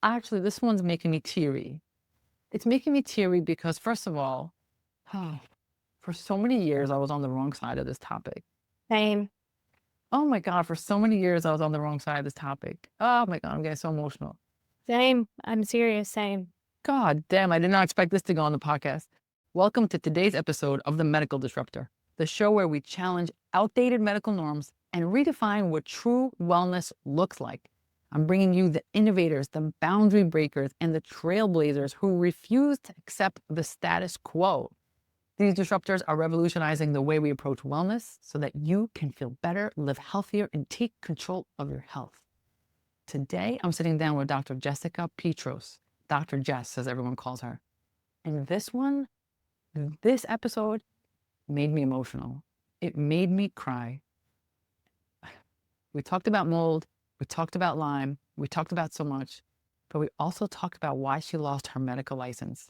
Actually, this one's making me teary. It's making me teary because, first of all, for so many years, I was on the wrong side of this topic. Same. Oh my God, for so many years, I was on the wrong side of this topic. Oh my God, I'm getting so emotional. Same. I'm serious. Same. God damn, I did not expect this to go on the podcast. Welcome to today's episode of The Medical Disruptor, the show where we challenge outdated medical norms and redefine what true wellness looks like. I'm bringing you the innovators, the boundary breakers, and the trailblazers who refuse to accept the status quo. These disruptors are revolutionizing the way we approach wellness so that you can feel better, live healthier, and take control of your health. Today, I'm sitting down with Dr. Jessica Petros, Dr. Jess, as everyone calls her. And this episode made me emotional. It made me cry. We talked about mold, we talked about Lyme, we talked about so much, but we also talked about why she lost her medical license.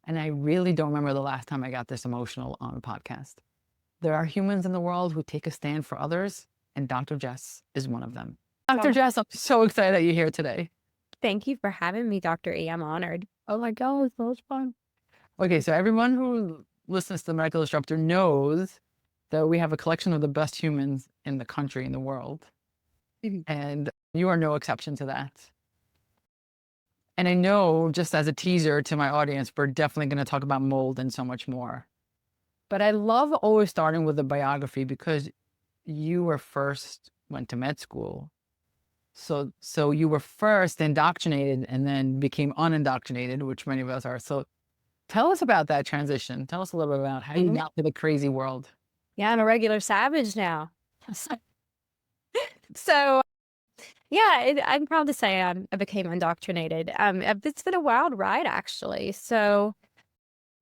And I really don't remember the last time I got this emotional on a podcast. There are humans in the world who take a stand for others, and Dr. Jess is one of them. Dr. Jess, I'm so excited that you're here today. Thank you for having me, Dr. E. I'm honored. Oh my God, it's so much fun. Okay, so everyone who listens to the Medical Disruptor knows that we have a collection of the best humans in the country, in the world. And you are no exception to that. And I know, just as a teaser to my audience, we're definitely going to talk about mold and so much more. But I love always starting with a biography because you went to med school. So you were first indoctrinated and then became unindoctrinated, which many of us are. So tell us about that transition. Tell us a little bit about how you got to the crazy world. Yeah, I'm a regular savage now. So, yeah, I'm proud to say I became indoctrinated. It's been a wild ride, actually. So,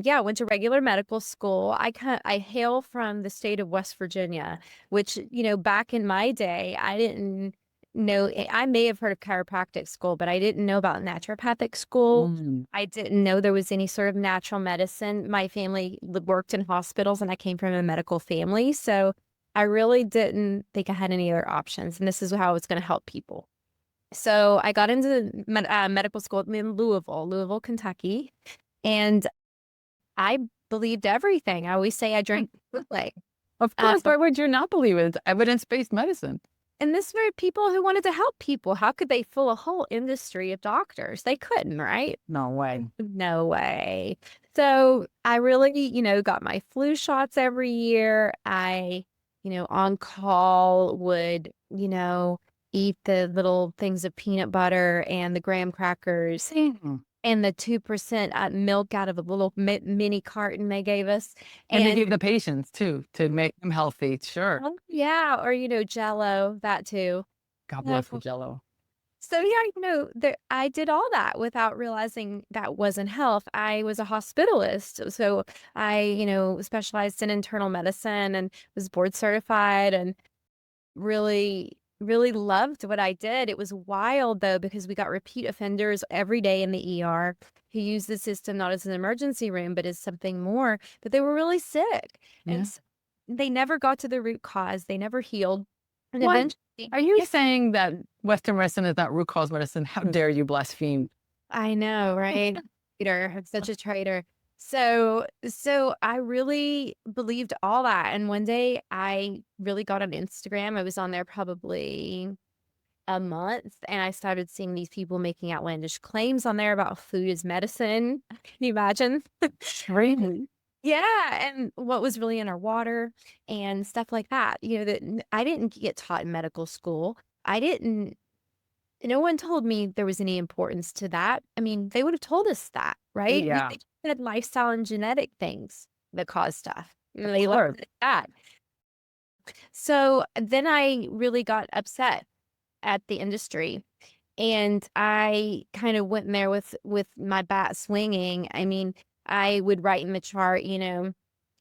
yeah, I went to regular medical school. I hail from the state of West Virginia, which, back in my day, I didn't know. I may have heard of chiropractic school, but I didn't know about naturopathic school. I didn't know there was any sort of natural medicine. My family worked in hospitals, and I came from a medical family. So I really didn't think I had any other options. And this is how I was going to help people. So I got into medical school in Louisville, Kentucky. And I believed everything. I always say I drank Kool-Aid. Of course, why would you not believe it? It's evidence-based medicine. And this were people who wanted to help people. How could they fill a whole industry of doctors? They couldn't, right? No way. No way. So I really, got my flu shots every year. I, on call would, eat the little things of peanut butter and the graham crackers and the 2% milk out of a little mini carton they gave us. And they gave the patients too, to make them healthy. Sure. Oh, yeah. Or, Jell-O, that too. God bless the Jell-O. So, yeah, I did all that without realizing that wasn't health. I was a hospitalist. So I, specialized in internal medicine and was board certified and really, really loved what I did. It was wild, though, because we got repeat offenders every day in the ER who used the system not as an emergency room, but as something more. But they were really sick. Yeah. And they never got to the root cause. They never healed. And What? eventually, Are you saying that Western medicine is not root cause medicine? How dare you blaspheme? I know, right? Traitor. I'm such a traitor. So I really believed all that. And one day I really got on Instagram. I was on there probably a month, and I started seeing these people making outlandish claims on there about food as medicine. Can you imagine? Really? Yeah, and what was really in our water and stuff like that. That I didn't get taught in medical school. No one told me there was any importance to that. I mean, they would have told us that, right? Yeah. They said lifestyle and genetic things that cause stuff. Of They course. left it at that. So then I really got upset at the industry, and I kind of went in there with my bat swinging. I mean, I would write in the chart,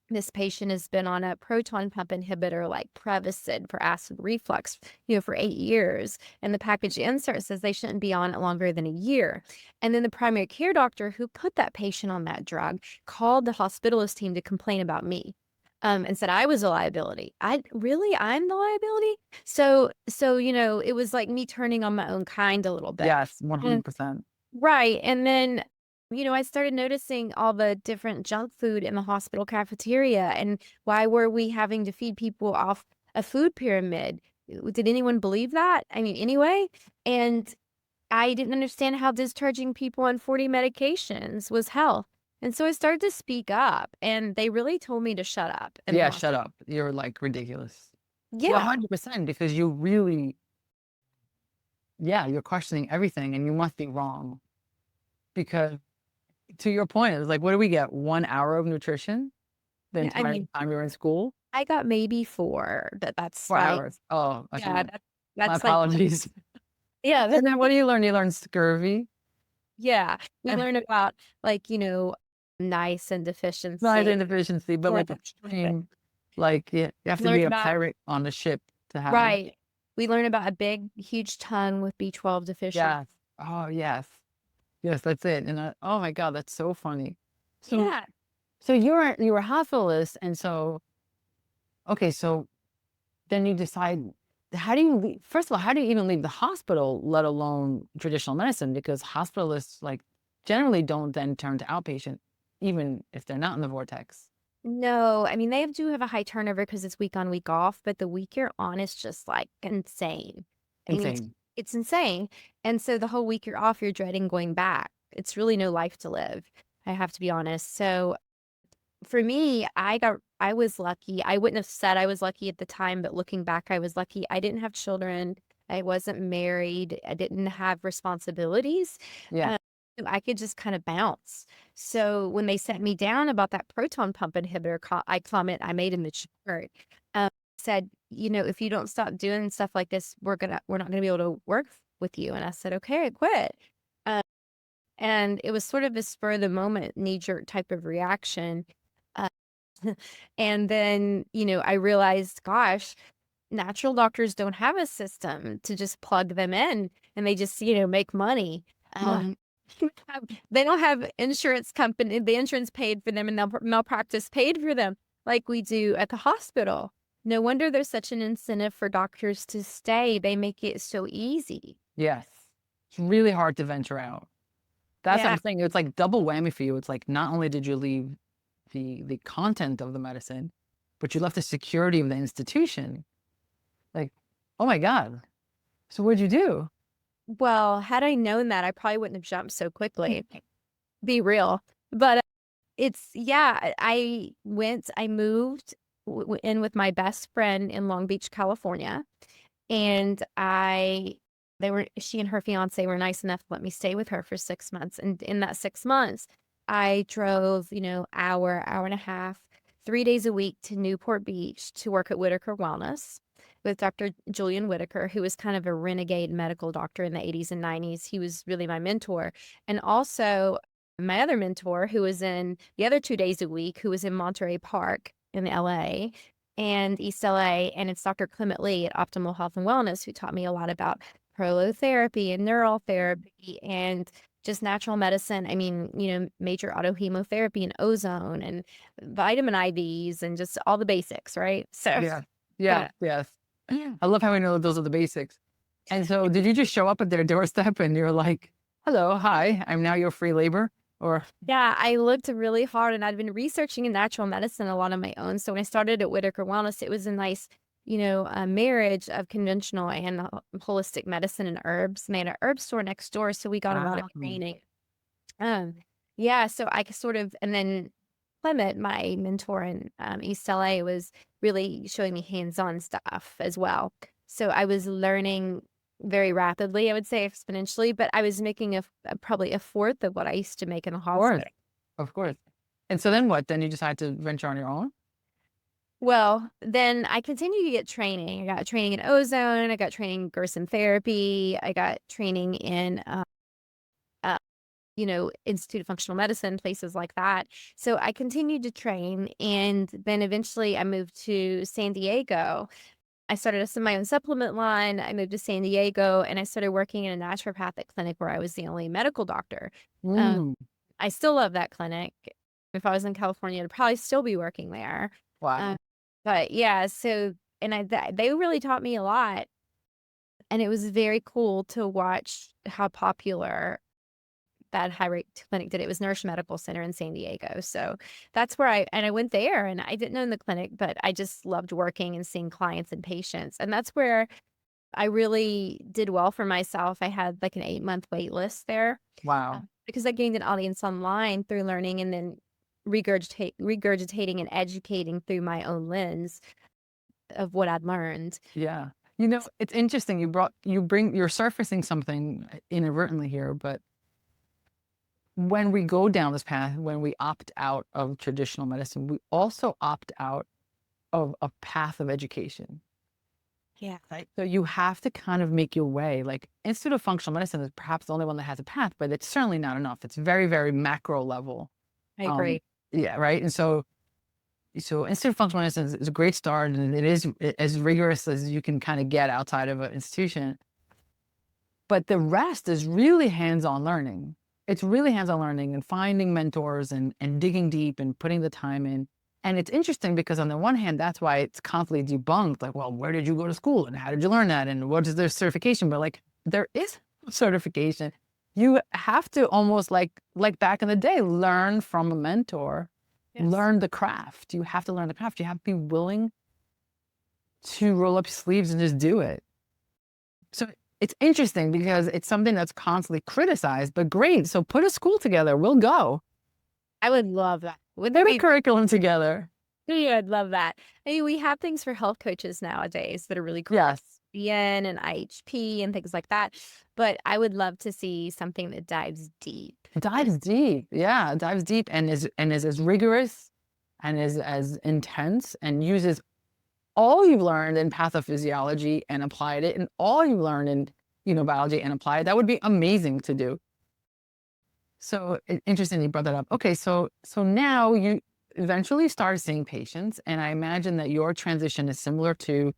this patient has been on a proton pump inhibitor like Prevacid for acid reflux, for 8 years. And the package insert says they shouldn't be on it longer than a year. And then the primary care doctor who put that patient on that drug called the hospitalist team to complain about me. and said I was a liability. I'm the liability? So, it was like me turning on my own kind a little bit. Yes, And 100%. right, and then, I started noticing all the different junk food in the hospital cafeteria, and why were we having to feed people off a food pyramid? Did anyone believe that? I mean, anyway, and I didn't understand how discharging people on 40 medications was hell. And so I started to speak up, and they really told me to shut up in the Yeah, hospital. shut up. You're like ridiculous. Yeah, Yeah. 100% because you really, yeah, you're questioning everything and you must be wrong. Because to your point, it's like, what do we get? 1 hour of nutrition the Yeah, I entire mean, time you're in school? I got maybe 4, but that's Four like, hours. Oh, okay. yeah, My that's like, apologies. yeah, And then what do you learn? You learn scurvy, yeah. We and learn about like, niacin not deficiency. inefficiency, but Yeah. like extreme, like you have We to learn be a about pirate on the ship to have it. right. We learn about a big, huge tongue with B12 deficiency. Yes. Oh, yes. Yes, that's it. And oh my God, that's so funny. So, Yeah. so you're a hospitalist, and so okay, so then you decide, how do you leave, first of all, how do you even leave the hospital, let alone traditional medicine? Because hospitalists like generally don't then turn to outpatient, even if they're not in the vortex. No, I mean, they do have a high turnover because it's week on, week off, but the week you're on is just like insane. I mean, Insane. it's insane. And so the whole week you're off, you're dreading going back. It's really no life to live. I have to be honest. So for me, I was lucky. I wouldn't have said I was lucky at the time, but looking back, I was lucky. I didn't have children. I wasn't married. I didn't have responsibilities. Yeah. So I could just kind of bounce. So when they sent me down about that proton pump inhibitor comment I made in the chart, said, if you don't stop doing stuff like this, we're not gonna be able to work with you. And I said, okay, I quit. Um, and it was sort of a spur of the moment, knee jerk type of reaction. Uh, and then, I realized, gosh, natural doctors don't have a system to just plug them in and they just, make money. Yeah. Um, they don't have insurance company, the insurance paid for them and the malpractice paid for them like we do at the hospital. No wonder there's such an incentive for doctors to stay. They make it so easy. Yes. It's really hard to venture out. That's what Yeah. I'm saying. It's like double whammy for you. It's like not only did you leave the content of the medicine, but you left the security of the institution. Like, oh my God. So what'd you do? Well, had I known that, I probably wouldn't have jumped so quickly. Be real. But yeah, I moved in with my best friend in Long Beach, California. And she and her fiance were nice enough to let me stay with her for 6 months. And in that 6 months, I drove, hour and a half, 3 days a week to Newport Beach to work at Whitaker Wellness with Dr. Julian Whitaker, who was kind of a renegade medical doctor in the 80s and 90s. He was really my mentor. And also my other mentor, who was in the other 2 days a week, who was in Monterey Park in LA and East LA. And it's Dr. Clement Lee at Optimal Health and Wellness, who taught me a lot about prolotherapy and neural therapy and just natural medicine. I mean, major autohemotherapy and ozone and vitamin IVs and just all the basics, right? So, Yeah. Yeah. yeah. Yes. I love how we know those are the basics. And so did you just show up at their doorstep and you're like, hello, hi, I'm now your free labor? Or Yeah, I looked really hard and I'd been researching in natural medicine a lot on my own. So when I started at Whitaker Wellness, it was a nice, a marriage of conventional and holistic medicine and herbs. And they had an herb store next door. So we got a lot of training. Um, yeah, so I could sort of, and then Clement, my mentor in East LA, was really showing me hands-on stuff as well. So I was learning very rapidly, I would say exponentially, but I was making probably a fourth of what I used to make in the of course, hospital. of course. And so then what? Then you decided to venture on your own? Well, then I continued to get training. I got training in ozone. I got training in Gerson therapy. I got training in uh, Institute of Functional Medicine, places like that. So I continued to train. And then eventually I moved to San Diego. I started my own supplement line. I moved to San Diego and I started working in a naturopathic clinic where I was the only medical doctor. Um, Mm. I still love that clinic. If I was in California, I'd probably still be working there. Wow. But yeah, so and they really taught me a lot, and it was very cool to watch how popular that high rate clinic did. It was Nurse Medical Center in San Diego. So that's where I went there, and I didn't own the clinic, but I just loved working and seeing clients and patients. And that's where I really did well for myself. I had like an 8-month wait list there, Wow. because I gained an audience online through learning and then regurgitating and educating through my own lens of what I'd learned. Yeah. It's interesting. You're surfacing something inadvertently here, but when we go down this path, when we opt out of traditional medicine, we also opt out of a path of education. Yeah. Right. So you have to kind of make your way. Like Institute of Functional Medicine is perhaps the only one that has a path, but it's certainly not enough. It's very, very macro level. I Um, agree. yeah, right. And so Institute of Functional Medicine is a great start, and it is as rigorous as you can kind of get outside of an institution. But the rest is really hands-on learning. It's really hands-on learning and finding mentors and digging deep and putting the time in. And it's interesting because on the one hand, that's why it's constantly debunked. Like, well, where did you go to school and how did you learn that? And what is their certification? But like, there is certification. You have to almost like back in the day, learn from a mentor, Yes. learn the craft. You have to learn the craft. You have to be willing to roll up your sleeves and just do it. So it's interesting because it's something that's constantly criticized, but great. So put a school together. We'll go. I would love that. Wouldn't Put that a be curriculum together. Yeah, I'd love that. I mean, we have things for health coaches nowadays that are really cool, like Yes. CBN and IHP and things like that. But I would love to see something that dives deep. Dives deep. Yeah. Dives deep and is as rigorous and is as intense and uses all you've learned in pathophysiology and applied it and all you've learned in biology and applied it. That would be amazing to do. So interesting you brought that up. Okay, so now you eventually start seeing patients, and I imagine that your transition is similar to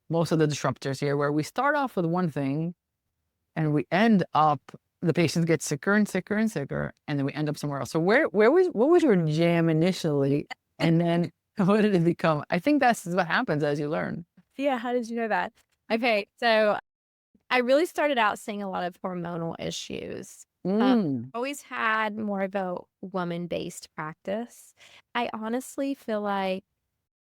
most of the disruptors here, where we start off with one thing, and we end up the patients get sicker and sicker and sicker, and then we end up somewhere else. So what was your jam initially, and then what did it become? I think that's what happens as you learn. Yeah, how did you know that? Okay, so I really started out seeing a lot of hormonal issues. Mm, Always had more of a woman-based practice. I honestly feel like,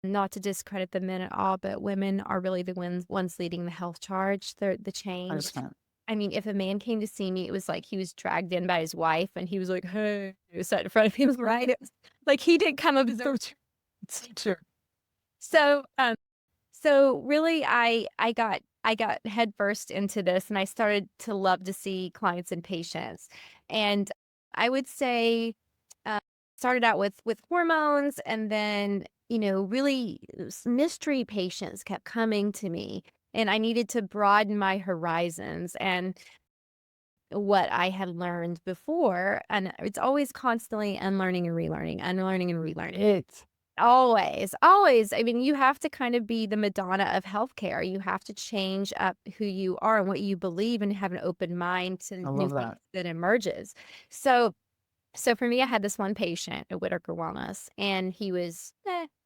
not to discredit the men at all, but women are really the ones leading the health charge, the change. 100%. I mean, if a man came to see me, it was like he was dragged in by his wife and he was like, "Hey," he was sat in front of him, right? It was like he didn't come up with So true. So true. so, so really I got headfirst into this, and I started to love to see clients and patients. And I would say, uh, started out with hormones, and then, really mystery patients kept coming to me, and I needed to broaden my horizons and what I had learned before. And it's always constantly unlearning and relearning, unlearning and relearning. It. Always, always. I mean, you have to kind of be the Madonna of healthcare. You have to change up who you are and what you believe and have an open mind to I new love things that. that emerges. So for me, I had this one patient at Whitaker Wellness, and he was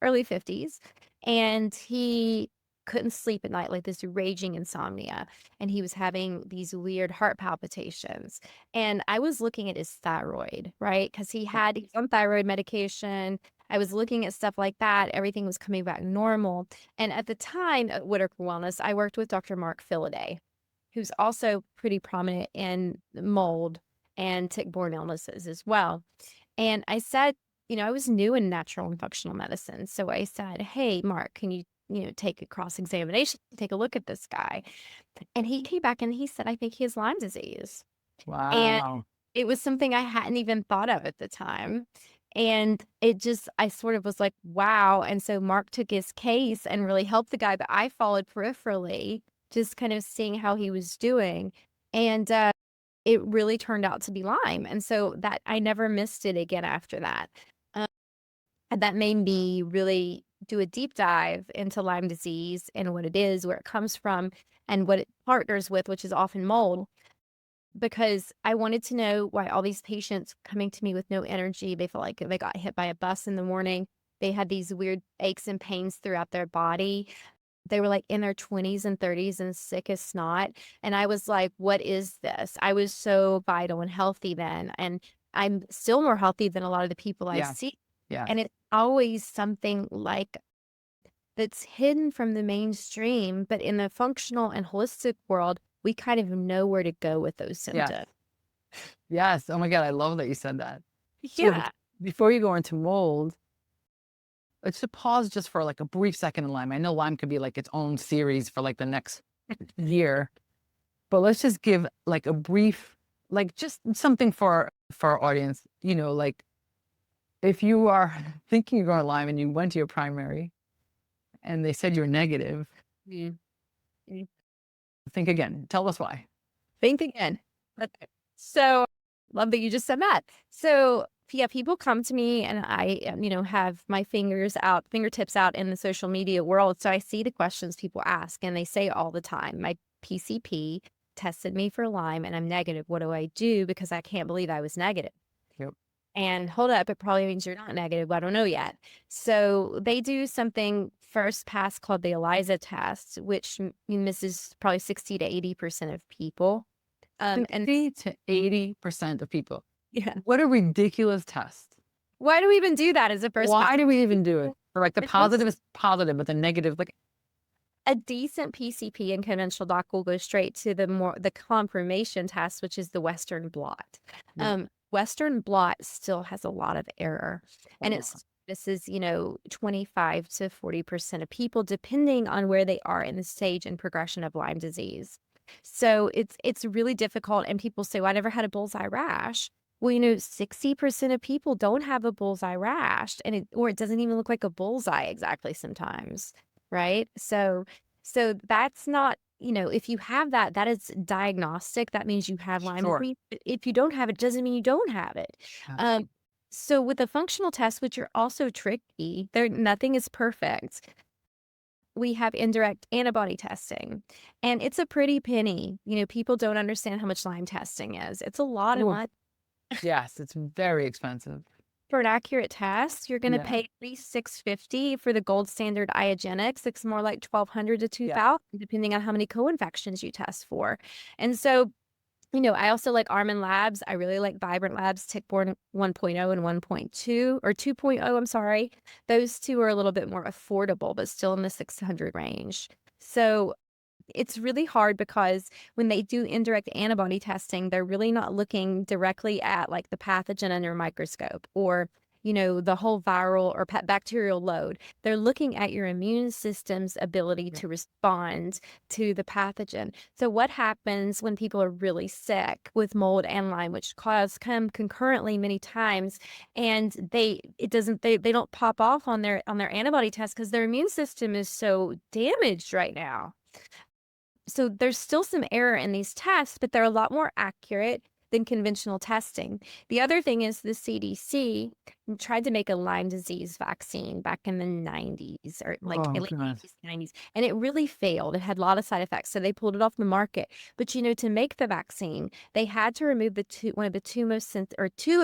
early 50s, and he couldn't sleep at night, like this raging insomnia. And he was having these weird heart palpitations. And I was looking at his thyroid, right? Because he was on thyroid medication. I was looking at stuff like that. Everything was coming back normal. And at the time at Whitaker Wellness, I worked with Dr. Mark Philaday, who's also pretty prominent in mold and tick-borne illnesses as well. And I said, I was new in natural and functional medicine. So I said, "Hey, Mark, can you take a cross-examination, take a look at this guy?" And he came back and he said, "I think he has Lyme disease." And Wow. it was something I hadn't even thought of at the time. And I sort of was like, wow. And so Mark took his case and really helped the guy, but I followed peripherally, just kind of seeing how he was doing. And it really turned out to be Lyme. And so that I never missed it again after that. Um, and that made me really do a deep dive into Lyme disease and what it is, where it comes from, and what it partners with, which is often mold, because I wanted to know why all these patients coming to me with no energy, they feel like they got hit by a bus in the morning. They had these weird aches and pains throughout their body. They were like in their 20s and 30s and sick as snot. And I was like, what is this? I was so vital and healthy then. And I'm still more healthy than a lot of the people I Yeah. see. Yeah. And it's always something like that's hidden from the mainstream, but in the functional and holistic world, we kind of know where to go with those Yes. symptoms. Yes. Oh my God. I love that you said that. So Yeah. before you go into mold, let's just pause just for like a brief second in Lyme. I know Lyme could be like its own series for like the next year, but let's just give like a brief, like just something for our audience. Like if you are thinking you're going to Lyme and you went to your primary and they said you're negative, Mm. Mm. think again. Tell us why. Think again. Okay. So love that you just said that. So yeah, people come to me and I, have my fingertips out in the social media world. So I see the questions people ask and they say all the time, my PCP tested me for Lyme and I'm negative. What do I do? Because I can't believe I was negative. Yep. And hold up, it probably means you're not negative. I don't know yet. So they do something first pass called the ELISA test, which misses probably 60 to 80% of people. And 60 to 80% of people. yeah, What a ridiculous test. why do we even do that as a first pass? Why do we even do it? For like the It's positive is positive, but the negative, like, a decent PCP and conventional doc will go straight to the confirmation test, which is the Western blot. Yeah. Western blot still has a lot of error, and this is 25 to 40% of people, depending on where they are in the stage and progression of Lyme disease. So it's really difficult, and people say, "Well, I never had a bullseye rash." Well, 60% of people don't have a bullseye rash, or it doesn't even look like a bullseye exactly sometimes. Right? So that's not, if you have that, that is diagnostic. That means you have Lyme sure. disease. But if you don't have it, doesn't mean you don't have it. Yeah. So with the functional tests, which are also tricky, nothing is perfect. We have indirect antibody testing, and it's a pretty penny. People don't understand how much Lyme testing is. It's a lot of Ooh, money. yes, it's very expensive. For an accurate test, you're gonna Yeah. pay at least $650 for the gold standard IGeneX. It's more like $1,200 to Yeah. $2,000, depending on how many co-infections you test for. And so, I also like Armin Labs. I really like Vibrant Labs, Tick-Borne 1.0 and 1.2 or 2.0, I'm sorry. Those two are a little bit more affordable, but still in the 600 range. So it's really hard because when they do indirect antibody testing, they're really not looking directly at like the pathogen under a microscope or, the whole viral or bacterial load. They're looking at your immune system's ability to respond to the pathogen. So what happens when people are really sick with mold and Lyme, which come concurrently many times, and they don't pop off on their antibody test because their immune system is so damaged right now. So there's still some error in these tests, but they're a lot more accurate than conventional testing. The other thing is the CDC tried to make a Lyme disease vaccine back in the 90s or like Oh, late God. 80s, 90s, and it really failed. It had a lot of side effects, so they pulled it off the market. But to make the vaccine, they had to remove two of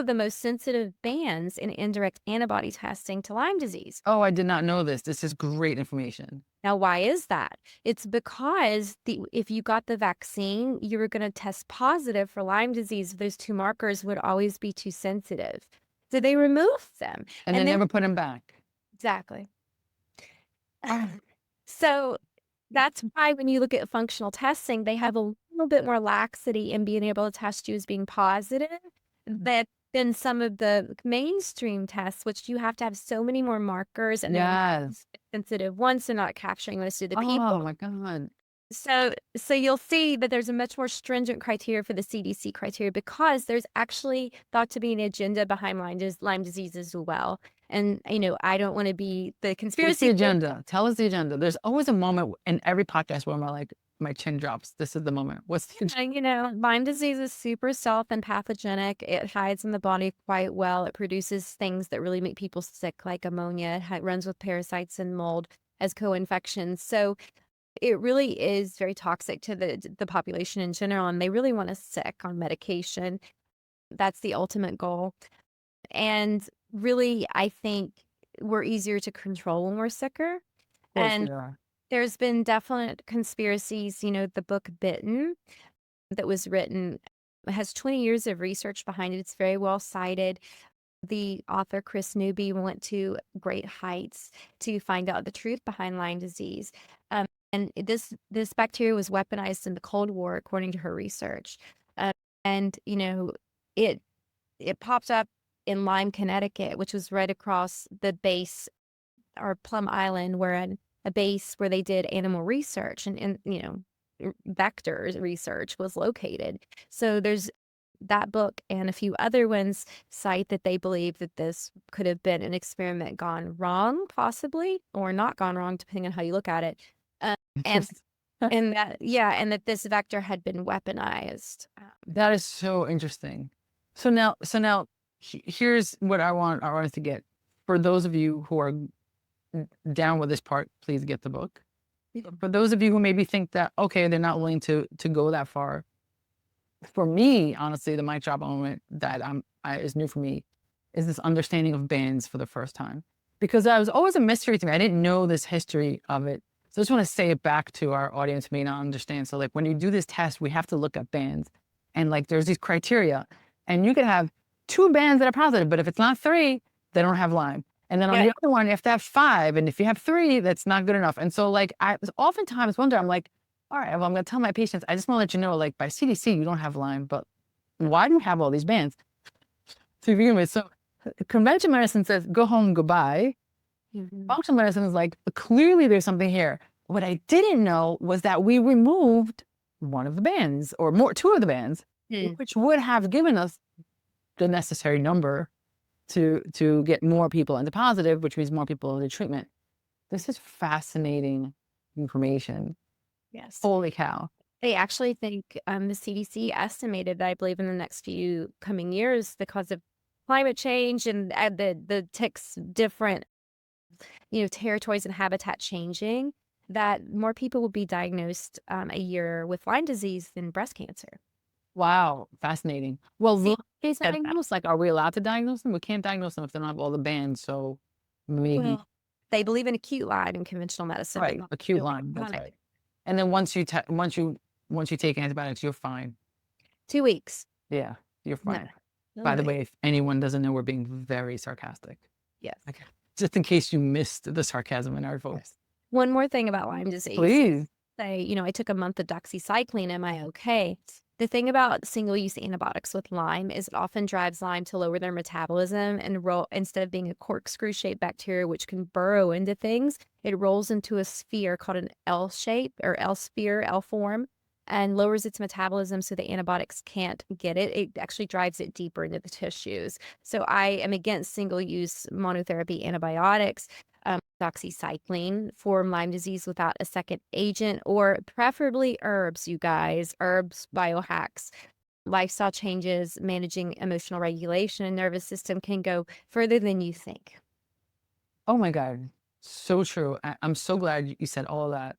the most sensitive bands in indirect antibody testing to Lyme disease. Oh, I did not know this. This is great information. Now, why is that? It's because if you got the vaccine, you were going to test positive for Lyme disease. Those two markers would always be too sensitive. So they removed them. And they then never put him back. exactly. So that's why when you look at functional testing, they have a little bit more laxity in being able to test you as being positive than some of the mainstream tests, which you have to have so many more markers and they're Yes. sensitive ones, they're not capturing most of the Oh, people. my God. So you'll see that there's a much more stringent criteria for the CDC criteria because there's actually thought to be an agenda behind Lyme disease as well. And, I don't want to be the What's conspiracy the agenda? Tell us the agenda. There's always a moment in every podcast where my chin drops. This is the moment. What's the agenda? And, Lyme disease is super self and pathogenic. It hides in the body quite well. It produces things that really make people sick, like ammonia. It runs with parasites and mold as co-infections. So it really is very toxic to the population in general, and they really want us sick on medication. That's the ultimate goal. And really, I think we're easier to control when we're sicker. Of course And we are. there's been definite conspiracies, the book Bitten that was written has 20 years of research behind it. It's very well cited. The author, Chris Newby, went to great heights to find out the truth behind Lyme disease. And this bacteria was weaponized in the Cold War, according to her research. And it popped up in Lyme, Connecticut, which was right across the base, or Plum Island, where a base where they did animal research and vector research was located. So there's that book and a few other ones cite that they believe that this could have been an experiment gone wrong, possibly, or not gone wrong, depending on how you look at it. And and that this vector had been weaponized. That is so interesting. So now here's what I want us to get. For those of you who are down with this part, please get the book. For those of you who maybe think that, okay, they're not willing to go that far. For me, honestly, the mic drop moment that is new for me is this understanding of bands for the first time. Because that was always a mystery to me. I didn't know this history of it. So I just want to say it back to our audience who may not understand. So like when you do this test, we have to look at bands. And like there's these criteria. And you could have 2 bands that are positive, but if it's not 3, they don't have Lyme. And then on the other one, you have to have 5. And if you have 3, that's not good enough. And so like I was oftentimes wonder, I'm like, all right, well, I'm going to tell my patients, I just want to let you know, like by CDC, you don't have Lyme, but why do you have all these bands to begin with? So conventional medicine says, go home, goodbye. Functional medicine is like, clearly there's something here. What I didn't know was that we removed one of the bands, or 2 of the bands, which would have given us the necessary number to get more people into positive, which means more people into treatment. This is fascinating information. Yes. Holy cow. They actually think the CDC estimated that I believe in the next few coming years, because of climate change and the ticks' different territories and habitat changing, that more people will be diagnosed a year with Lyme disease than breast cancer. Wow, fascinating. Well, See, is diagnosed, like, are we allowed to diagnose them? We can't diagnose them if they don't have all the bands. So maybe they believe in acute Lyme in conventional medicine. right, acute Lyme. That's right. And then once you take antibiotics, you're fine. 2 weeks. Yeah, you're fine. No. By the way, if anyone doesn't know, we're being very sarcastic. Yes. Okay. Just in case you missed the sarcasm in our folks. One more thing about Lyme disease. Please. Say, I took a month of doxycycline. Am I okay? The thing about single-use antibiotics with Lyme is it often drives Lyme to lower their metabolism and roll, instead of being a corkscrew-shaped bacteria which can burrow into things, it rolls into a sphere called an L shape or L sphere, L form, and lowers its metabolism so the antibiotics can't get it. It actually drives it deeper into the tissues. So I am against single-use monotherapy antibiotics. Doxycycline for Lyme disease without a second agent, or preferably herbs, you guys. Herbs, biohacks, lifestyle changes, managing emotional regulation and nervous system can go further than you think. Oh my God. So true. I'm so glad you said all of that.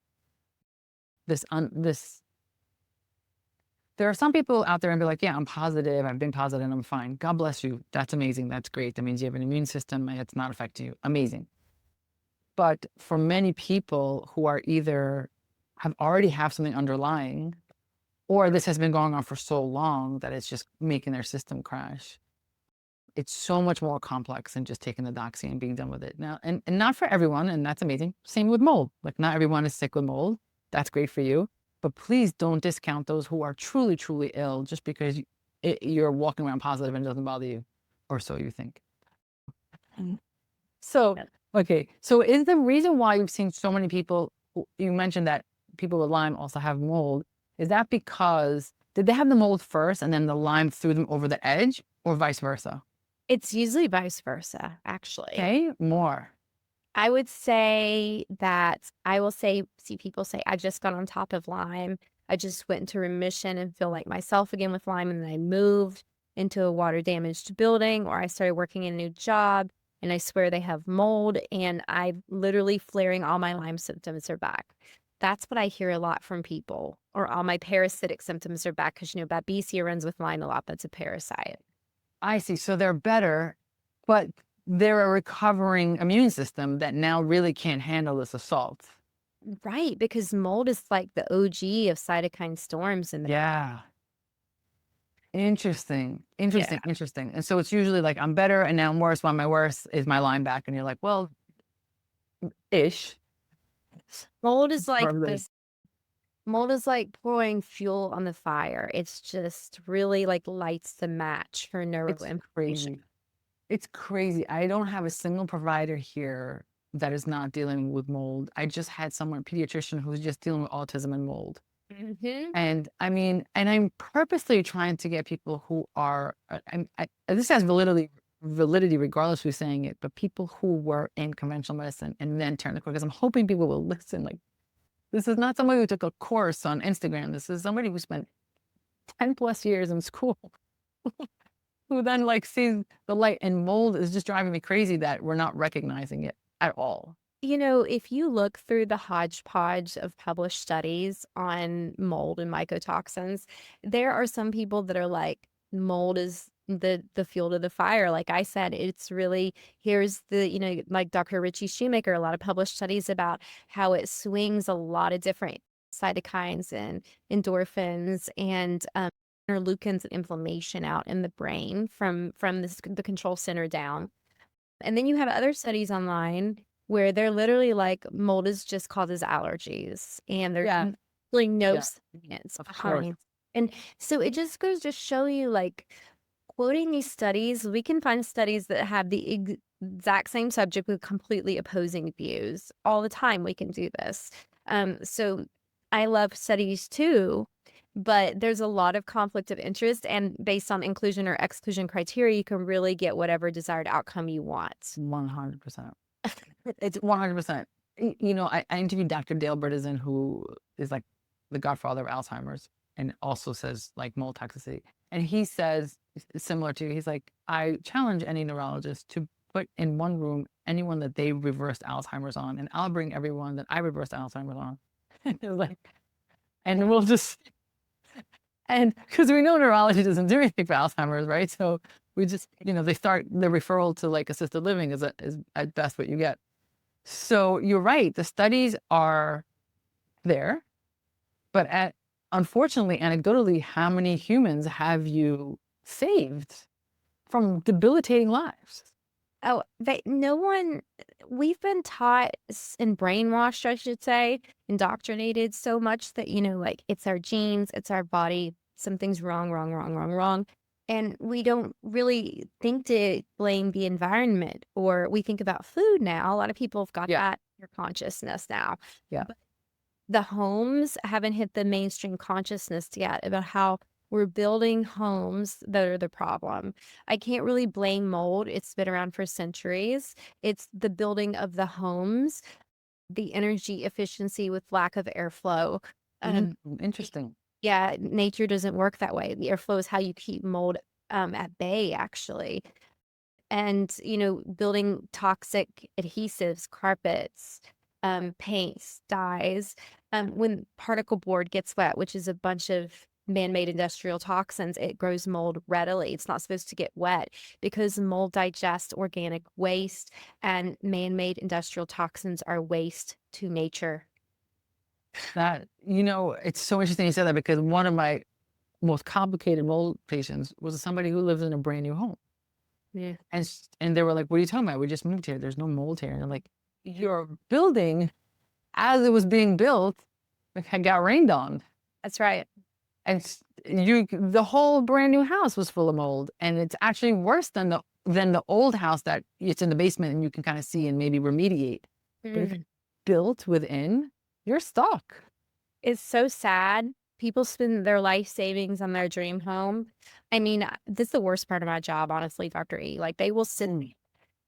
There are some people out there and be like, yeah, I'm positive. I've been positive and I'm fine. God bless you. That's amazing. That's great. That means you have an immune system and it's not affecting you. Amazing. But for many people who are either already have something underlying, or this has been going on for so long that it's just making their system crash, it's so much more complex than just taking the doxy and being done with it. Now, and not for everyone, and that's amazing. Same with mold. Like not everyone is sick with mold. That's great for you. But please don't discount those who are truly, truly ill just because you're walking around positive and it doesn't bother you, or so you think. So, okay. So is the reason why you've seen so many people, you mentioned that people with Lyme also have mold, is that because, did they have the mold first and then the Lyme threw them over the edge, or vice versa? It's usually vice versa, actually. Okay, more. I would say that see people say, I just got on top of Lyme. I just went into remission and feel like myself again with Lyme. And then I moved into a water damaged building, or I started working in a new job and I swear they have mold and I'm literally flaring, all my Lyme symptoms are back. That's what I hear a lot from people, or all my parasitic symptoms are back because, Babesia runs with Lyme a lot. That's a parasite. I see. So they're better, but they're a recovering immune system that now really can't handle this assault. Right, because mold is like the OG of cytokine storms in the Yeah. Interesting. yeah. Interesting. Interesting. And so it's usually like I'm better and now I'm worse. When my worse is my line back. And you're like, well, ish. Mold is like Probably. this mold is like pouring fuel on the fire. It's just really like lights the match for It's neuroinflammation. crazy. It's crazy. I don't have a single provider here that is not dealing with mold. I just had someone, a pediatrician, who's just dealing with autism and mold. Mhm. And I mean, and I'm purposely trying to get people who are, this has validity regardless who's saying it, but people who were in conventional medicine and then turned the corner, because I'm hoping people will listen. Like, this is not somebody who took a course on Instagram. This is somebody who spent 10 plus years in school, who then like sees the light, and mold is just driving me crazy that we're not recognizing it at all. You know, if you look through the hodgepodge of published studies on mold and mycotoxins, there are some people that are like, mold is the fuel to the fire. Like I said, it's really, here's the, like Dr. Richie Shoemaker, a lot of published studies about how it swings a lot of different cytokines and endorphins and interleukins and inflammation out in the brain from the control center down. And then you have other studies online where they're literally like, mold is just causes allergies, and there's Yeah. really no Yeah. science Of course. behind. And so it just goes to show you, like, quoting these studies, we can find studies that have the exact same subject with completely opposing views all the time. We can do this. So I love studies too, but there's a lot of conflict of interest, and based on inclusion or exclusion criteria, you can really get whatever desired outcome you want. 100%. It's 100%. You know, I interviewed Dr. Dale Bredesen, who is like the godfather of Alzheimer's and also says like mold toxicity. And he says, similar to, he's like, I challenge any neurologist to put in one room anyone that they reversed Alzheimer's on, and I'll bring everyone that I reversed Alzheimer's on. And it was like, and we'll just, and because we know neurology doesn't do anything for Alzheimer's, right? So we just, they start the referral to like assisted living is at best what you get. So you're right. The studies are there, but unfortunately, anecdotally, how many humans have you saved from debilitating lives? Oh, no one, we've been taught and brainwashed, I should say, indoctrinated so much that, like, it's our genes, it's our body, something's wrong, wrong, wrong, wrong, wrong. And we don't really think to blame the environment, or we think about food now. A lot of people have got Yeah. that in their consciousness now. Yeah. But the homes haven't hit the mainstream consciousness yet about how we're building homes that are the problem. I can't really blame mold. It's been around for centuries. It's the building of the homes, the energy efficiency with lack of airflow. Interesting. Yeah, nature doesn't work that way. The airflow is how you keep mold at bay, actually. And, building toxic adhesives, carpets, paints, dyes. When particle board gets wet, which is a bunch of man-made industrial toxins, it grows mold readily. It's not supposed to get wet because mold digests organic waste, and man-made industrial toxins are waste to nature. That, it's so interesting you said that, because one of my most complicated mold patients was somebody who lives in a brand new home. Yeah. And they were like, what are you talking about? We just moved here. There's no mold here. And I'm like, your building, as it was being built, had got rained on. That's right. And the whole brand new house was full of mold. And it's actually worse than the old house that it's in the basement and you can kind of see and maybe remediate. But if it's built within, you're stuck. It's so sad. People spend their life savings on their dream home. I mean, this is the worst part of my job, honestly, Dr. E. Like, they will sit,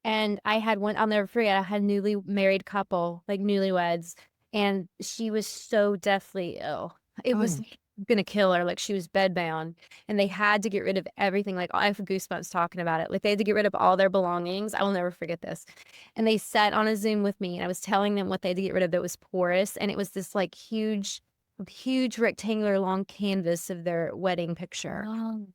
and I had one, I'll never forget, I had a newly married couple, like newlyweds, and she was so deathly ill. It was gonna kill her. Like, she was bedbound, and they had to get rid of everything. Like, I have goosebumps talking about it. Like, they had to get rid of all their belongings. I will never forget this. And they sat on a Zoom with me, and I was telling them what they had to get rid of that was porous, and it was this like huge rectangular long canvas of their wedding picture.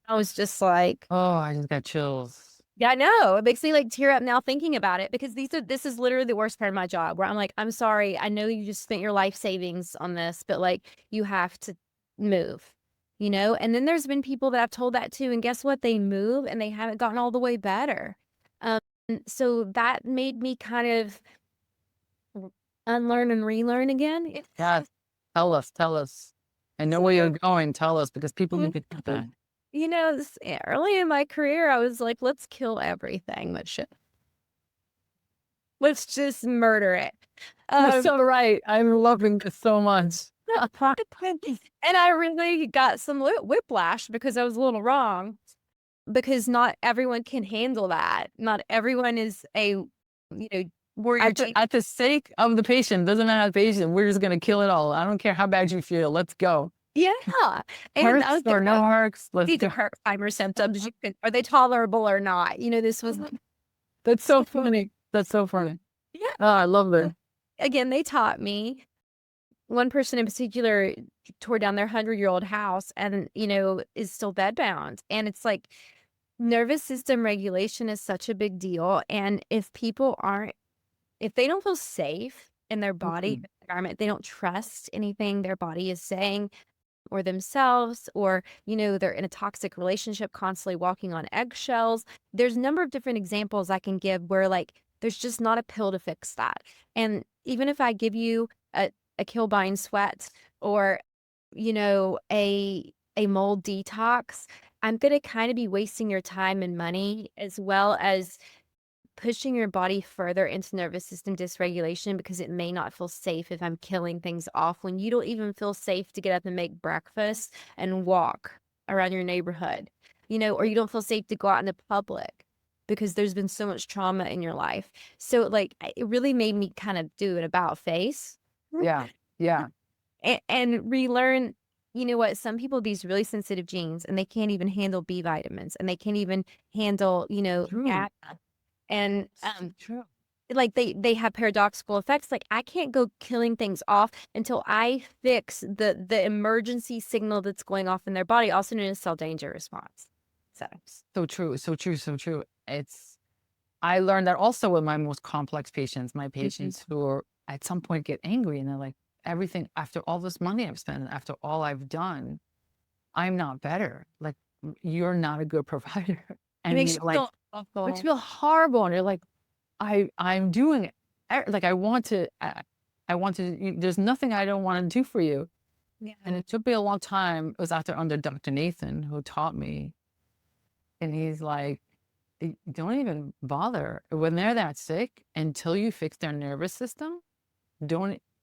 I was just like, Oh, I just got chills. Yeah, I know. It makes me like tear up now thinking about it because this is literally the worst part of my job where I'm like, I'm sorry. I know you just spent your life savings on this, but like you have to move, you know? And then there's been people that I've told that to, and guess what? They move and they haven't gotten all the way better. Um, so that made me kind of unlearn and relearn again. Yes. Tell us, tell us. I know where you're going. Tell us, because people need to get that. You know, early in my career, I was like, let's kill everything. Let's just murder it. You're so right. I'm loving this so much. And I really got some whiplash because I was a little wrong, because not everyone can handle that. Not everyone is warrior. At the sake of the patient, doesn't matter the patient, we're just going to kill it all. I don't care how bad you feel. Let's go. Yeah. And Hurts or no hurts. These are Herxheimer symptoms. Are they tolerable or not? This was. That's so funny. That's so funny. Yeah. Oh, I love that. Again, they taught me. One person in particular tore down their 100-year-old house and, is still bedbound. And it's like nervous system regulation is such a big deal. And if they don't feel safe in their body environment, they don't trust anything their body is saying or themselves, or, they're in a toxic relationship, constantly walking on eggshells. There's a number of different examples I can give where like, there's just not a pill to fix that. And even if I give you a kill bind sweat or, a mold detox, I'm going to kind of be wasting your time and money, as well as pushing your body further into nervous system dysregulation, because it may not feel safe if I'm killing things off when you don't even feel safe to get up and make breakfast and walk around your neighborhood, or you don't feel safe to go out into public because there's been so much trauma in your life. So like, it really made me kind of do an about face. Yeah. Yeah. And relearn, what, some people have these really sensitive genes and they can't even handle B vitamins, and they can't even handle, True. and True. like they have paradoxical effects. Like, I can't go killing things off until I fix the emergency signal that's going off in their body, also known as cell danger response. So true. So true. So true. I learned that also with my most complex patients, my patients who are at some point get angry and they're like, everything, after all this money I've spent, after all I've done, I'm not better. Like, you're not a good provider. And makes you're like, makes you feel horrible. And you're like, I'm doing it. Like, I want to, there's nothing I don't want to do for you. Yeah. And it took me a long time. It was under Dr. Nathan, who taught me. And he's like, don't even bother when they're that sick until you fix their nervous system.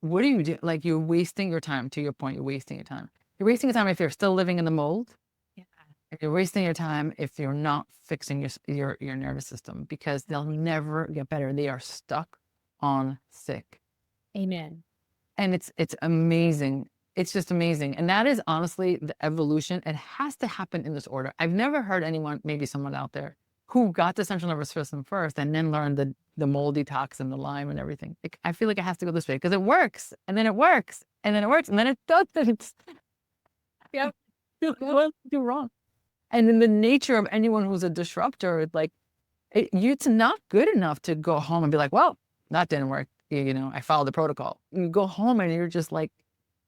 What do you do? Like, you're wasting your time. To your point, you're wasting your time. You're wasting your time if you're still living in the mold. Yeah. And you're wasting your time if you're not fixing your nervous system, because they'll never get better. They are stuck on sick. Amen. And it's amazing. It's just amazing. And that is honestly the evolution. It has to happen in this order. I've never heard anyone, maybe someone out there, who got the central nervous system first and then learned the mold detox and the Lyme and everything. I feel like it has to go this way because it works, and then it works, and then it works, and then it doesn't. Yeah. What do wrong? And in the nature of anyone who's a disruptor, like, it's not good enough to go home and be like, well, that didn't work. I followed the protocol. You go home and you're just like,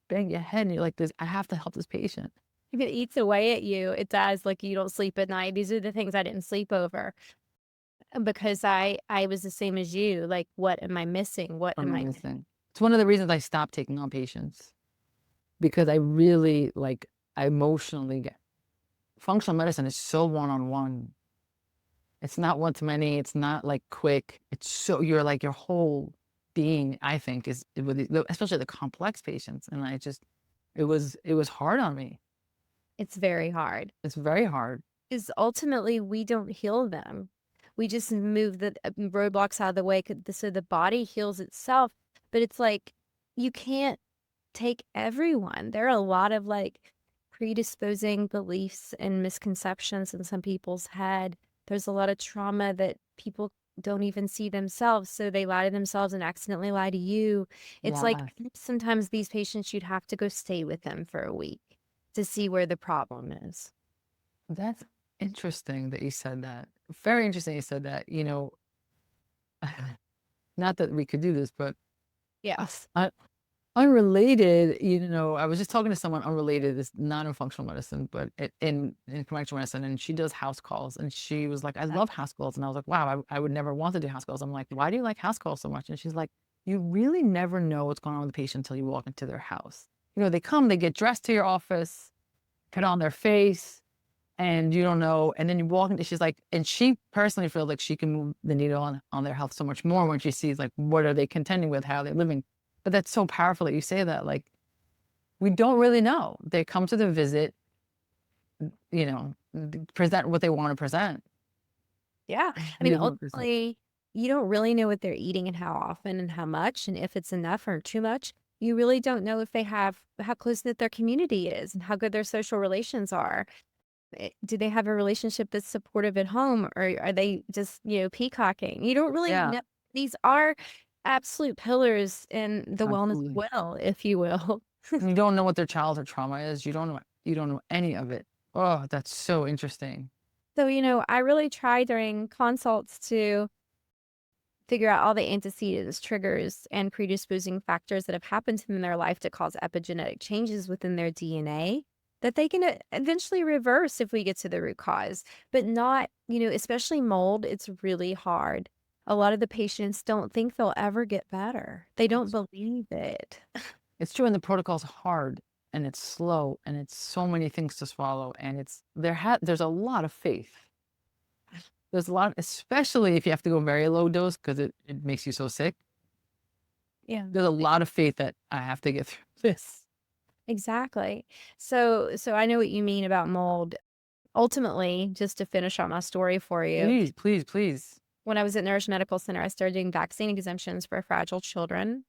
bang your head, and you're like, I have to help this patient. If it eats away at you, it does. Like, you don't sleep at night. These are the things I didn't sleep over because I was the same as you. Like, what am I missing? What am I missing? It's one of the reasons I stopped taking on patients, because I really, like, I emotionally get. Functional medicine is so one-on-one. It's not one-to-many. It's not like quick. It's so, you're like, your whole being, I think, is with especially the complex patients. And it was hard on me. It's very hard. It's very hard. Because ultimately, we don't heal them. We just move the roadblocks out of the way so the body heals itself. But it's like, you can't take everyone. There are a lot of like predisposing beliefs and misconceptions in some people's head. There's a lot of trauma that people don't even see themselves. So they lie to themselves and accidentally lie to you. It's like, sometimes these patients, you'd have to go stay with them for a week to see where the problem is. That's interesting that you said that. Very interesting you said that. Not that we could do this, but Yeah. us, unrelated, I was just talking to someone unrelated, it's not in functional medicine, but in conventional medicine, and she does house calls. And she was like, I love house calls. And I was like, wow, I would never want to do house calls. I'm like, why do you like house calls so much? And she's like, you really never know what's going on with the patient until you walk into their house. They come, they get dressed to your office, put on their face, and you don't know. And then you walk into, she's like, and she personally feels like she can move the needle on their health so much more when she sees like, what are they contending with, how they're living. But that's so powerful that you say that. Like, we don't really know. They come to the visit, present what they want to present. Yeah. I mean, ultimately, you don't really know what they're eating and how often and how much, and if it's enough or too much. You really don't know if they have how close-knit their community is and how good their social relations are. Do they have a relationship that's supportive at home, or are they just, peacocking? You don't really Yeah, know. These are absolute pillars in the wellness absolutely. well, if you will. And you don't know what their childhood trauma is. You don't know any of it. Oh, that's so interesting. So, I really try during consults to figure out all the antecedents, triggers, and predisposing factors that have happened to them in their life to cause epigenetic changes within their DNA that they can eventually reverse if we get to the root cause, but not, especially mold, it's really hard. A lot of the patients don't think they'll ever get better. They don't believe it. It's true, and the protocol's hard, and it's slow, and it's so many things to swallow, and there's a lot of faith. There's a lot, especially if you have to go very low dose because it makes you so sick. Yeah. There's a lot of faith that I have to get through this. Exactly. So I know what you mean about mold. Ultimately, just to finish out my story for you, Please, please, please. when I was at Nourish Medical Center, I started doing vaccine exemptions for fragile children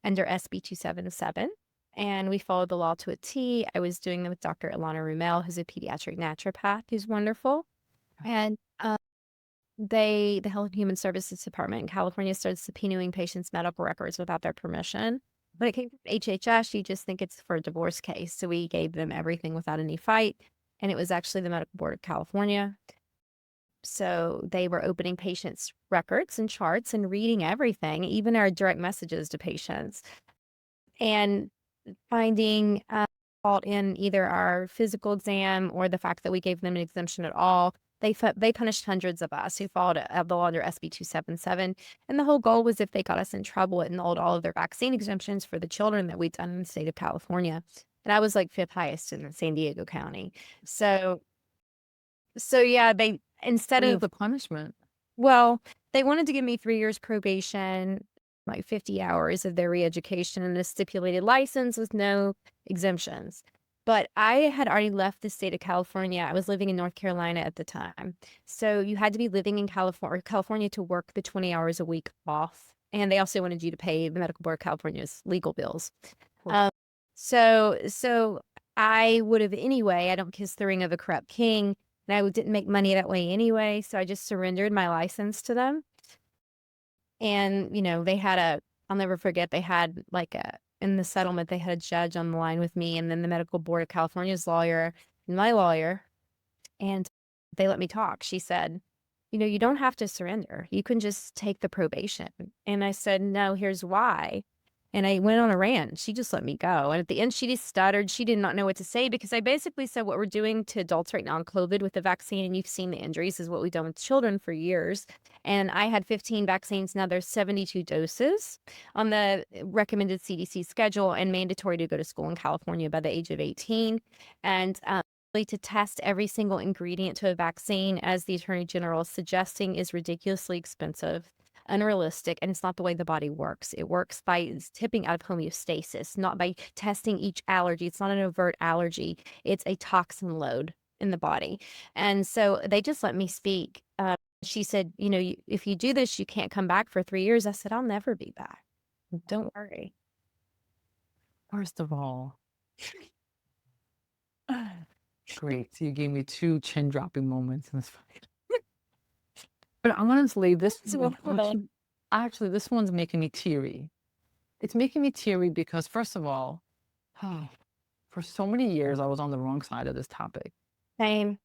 under SB 277. And we followed the law to a T. I was doing them with Dr. Ilana Rumel, who's a pediatric naturopath, who's wonderful. And the Health and Human Services Department in California started subpoenaing patients' medical records without their permission. When it came from HHS, you just think it's for a divorce case. So we gave them everything without any fight. And it was actually the Medical Board of California. So they were opening patients' records and charts and reading everything, even our direct messages to patients, and finding fault in either our physical exam or the fact that we gave them an exemption at all. They punished hundreds of us who followed the law under SB 277. And the whole goal was if they got us in trouble, it annulled all of their vaccine exemptions for the children that we'd done in the state of California. And I was like fifth highest in San Diego County. So yeah, they instead of The punishment. well, they wanted to give me 3 years probation, like 50 hours of their re-education, and a stipulated license with no exemptions. But I had already left the state of California. I was living in North Carolina at the time. So you had to be living in California to work the 20 hours a week off. And they also wanted you to pay the Medical Board of California's legal bills. So I would have anyway, I don't kiss the ring of a corrupt king. And I didn't make money that way anyway, so I just surrendered my license to them. And, I'll never forget, they had in the settlement, they had a judge on the line with me and then the Medical Board of California's lawyer and my lawyer. And they let me talk. She said, you don't have to surrender. You can just take the probation. And I said, no, here's why. And I went on a rant. She just let me go. And at the end, she just stuttered. She did not know what to say because I basically said what we're doing to adults right now on COVID with the vaccine, and you've seen the injuries, is what we've done with children for years. And I had 15 vaccines. Now there's 72 doses on the recommended CDC schedule and mandatory to go to school in California by the age of 18. And to test every single ingredient to a vaccine, as the Attorney General is suggesting, is ridiculously expensive, unrealistic, and it's not the way the body works. It works by tipping out of homeostasis, not by testing each allergy. It's not an overt allergy. It's a toxin load in the body. And so they just let me speak. She said, if you do this, you can't come back for 3 years. I said, I'll never be back. Don't worry. First of all, great. You gave me 2 chin dropping moments in this fight. But honestly, actually, this one's making me teary. It's making me teary because, first of all, for so many years, I was on the wrong side of this topic. Same.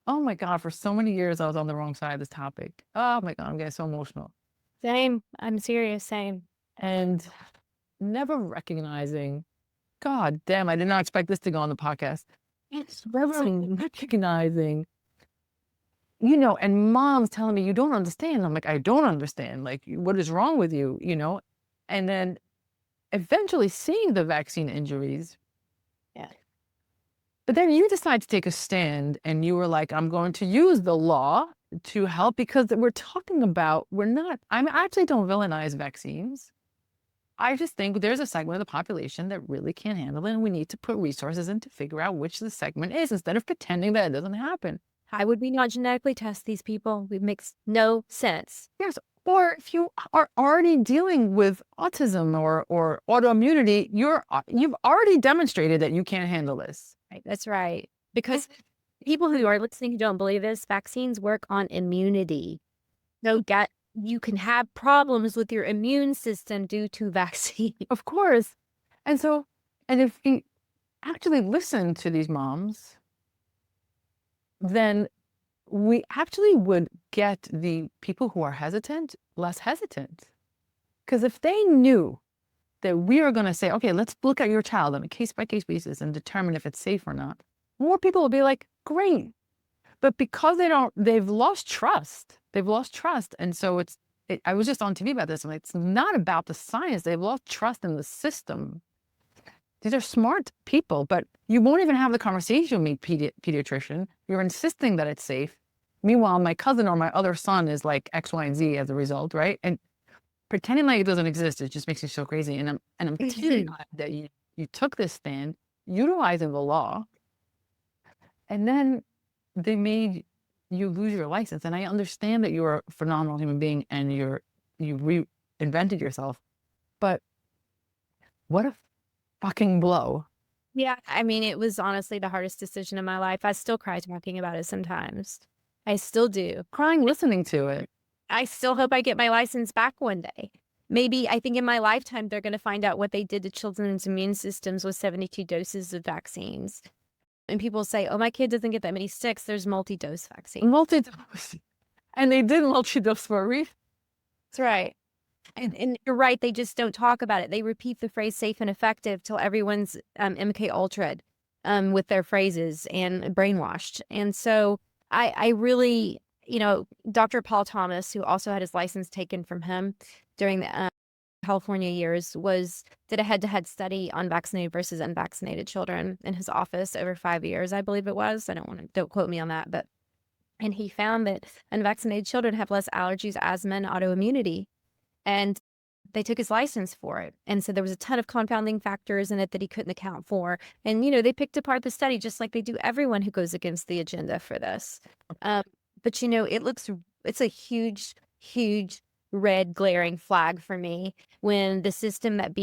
Oh my God, for so many years I was on the wrong side of this topic. Oh my God, I'm getting so emotional. Same. I'm serious. Same. And never recognizing, God damn, I did not expect this to go on the podcast. It's never recognizing, and mom's telling me, you don't understand. I'm like, I don't understand. Like, what is wrong with you? And then eventually seeing the vaccine injuries. Yeah. But then you decide to take a stand and you were like, I'm going to use the law to help because we're talking about, I actually don't villainize vaccines. I just think there's a segment of the population that really can't handle it, and we need to put resources in to figure out which the segment is instead of pretending that it doesn't happen. How would we not genetically test these people? It makes no sense. Yes. Or if you are already dealing with autism or autoimmunity, you've already demonstrated that you can't handle this. Right. That's right. Because people who are listening who don't believe this, vaccines work on immunity. So you can have problems with your immune system due to vaccine. Of course. And if you actually listen to these moms, then we actually would get the people who are hesitant less hesitant. Because if they knew that we are going to say, okay, let's look at your child on a case-by-case basis and determine if it's safe or not, more people will be like, great. But because they've lost trust. They've lost trust. And so I was just on TV about this. I'm like, it's not about the science. They've lost trust in the system. These are smart people, but you won't even have the conversation with me, pediatrician. You're insisting that it's safe. Meanwhile, my cousin or my other son is like X, Y, and Z as a result, right? And pretending like it doesn't exist, it just makes me so crazy. And I'm terrified that you took this stand, utilizing the law, and then they made you lose your license. And I understand that you're a phenomenal human being and you reinvented yourself, but what a fucking blow. Yeah. I mean, it was honestly the hardest decision of my life. I still cry talking about it sometimes. I still do. Crying listening to it. I still hope I get my license back one day. Maybe I think in my lifetime, they're going to find out what they did to children's immune systems with 72 doses of vaccines. And people say, oh, my kid doesn't get that many sticks. There's multi-dose vaccine. Multi-dose. And they did multi-dose for a reason. That's right. And you're right. They just don't talk about it. They repeat the phrase safe and effective till everyone's MK Ultra'd with their phrases and brainwashed. And so I really, Dr. Paul Thomas, who also had his license taken from him during the California years, did a head-to-head study on vaccinated versus unvaccinated children in his office over 5 years, I believe it was. Don't quote me on that, and he found that unvaccinated children have less allergies, asthma, and autoimmunity. And they took his license for it. And so there was a ton of confounding factors in it that he couldn't account for. And, they picked apart the study just like they do everyone who goes against the agenda for this. But, it's a huge, huge red glaring flag for me when the system that